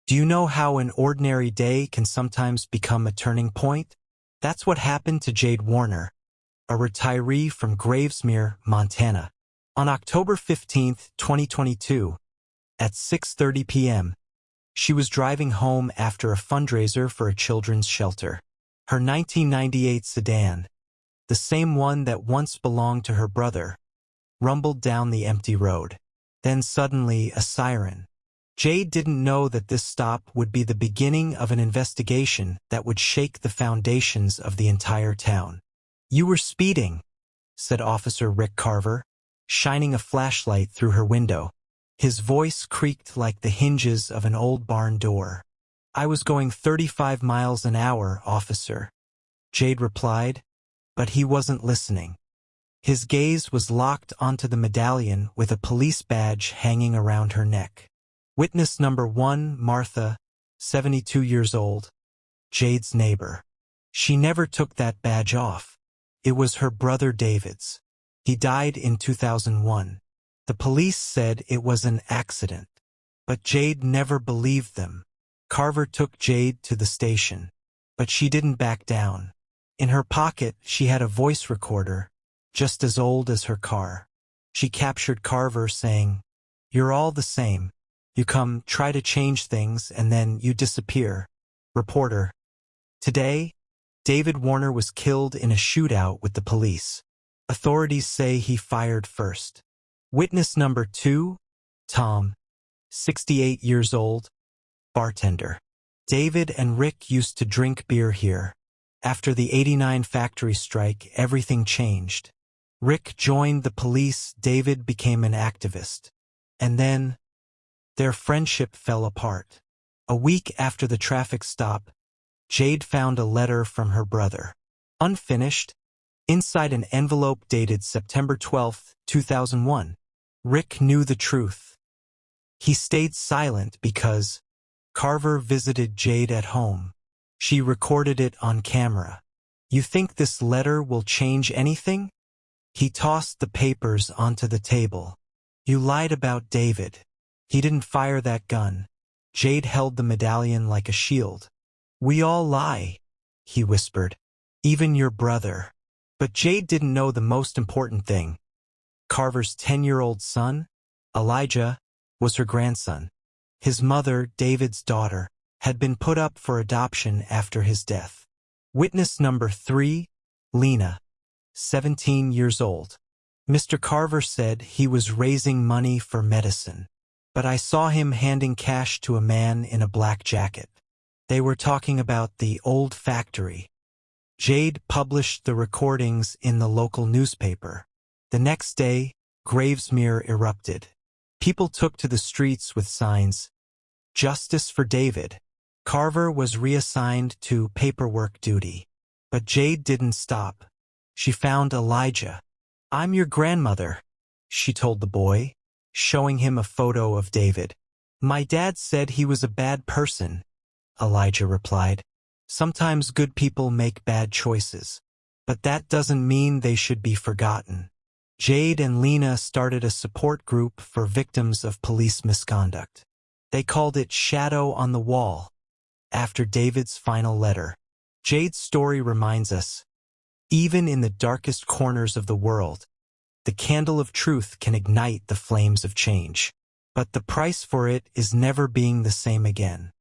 Do you know how an ordinary day can sometimes become a turning point? That's what happened to Jade Warner, a retiree from Gravesmere, Montana. On October 15, 2022, at 6:30 p.m., she was driving home after a fundraiser for a children's shelter. Her 1998 sedan, the same one that once belonged to her brother, rumbled down the empty road. Then suddenly a siren. Jade didn't know that this stop would be the beginning of an investigation that would shake the foundations of the entire town. "You were speeding," said Officer Rick Carver, shining a flashlight through her window. His voice creaked like the hinges of an old barn door. "I was going 35 miles an hour, officer," Jade replied, but he wasn't listening. His gaze was locked onto the medallion with a police badge hanging around her neck. Witness number 1, Martha, 72 years old, Jade's neighbor. She never took that badge off. It was her brother David's. He died in 2001. The police said it was an accident, but Jade never believed them. Carver took Jade to the station, but she didn't back down. In her pocket, she had a voice recorder, just as old as her car. She captured Carver saying, "You're all the same. You come, try to change things, and then you disappear." Reporter: "Today, David Warner was killed in a shootout with the police. Authorities say he fired first." Witness number 2, Tom, 68 years old, bartender. "David and Rick used to drink beer here. After the '89 factory strike, everything changed. Rick joined the police, David became an activist. And then, their friendship fell apart. A week after the traffic stop, Jade found a letter from her brother. Unfinished, inside an envelope dated September 12, 2001. Rick knew the truth. He stayed silent because Carver visited Jade at home. She recorded it on camera. "You think this letter will change anything?" He tossed the papers onto the table. "You lied about David. He didn't fire that gun." Jade held the medallion like a shield. "We all lie," he whispered. "Even your brother." But Jade didn't know the most important thing. Carver's 10-year-old son, Elijah, was her grandson. His mother, David's daughter, had been put up for adoption after his death. Witness number 3, Lena, 17 years old. "Mr. Carver said he was raising money for medicine, but I saw him handing cash to a man in a black jacket. They were talking about the old factory." Jade published the recordings in the local newspaper. The next day, Gravesmere erupted. People took to the streets with signs, "Justice for David." Carver was reassigned to paperwork duty. But Jade didn't stop. She found Elijah. "I'm your grandmother," she told the boy, showing him a photo of David. "My dad said he was a bad person," Elijah replied. "Sometimes good people make bad choices, but that doesn't mean they should be forgotten." Jade and Lena started a support group for victims of police misconduct. They called it Shadow on the Wall, after David's final letter. Jade's story reminds us, even in the darkest corners of the world, the candle of truth can ignite the flames of change. But the price for it is never being the same again.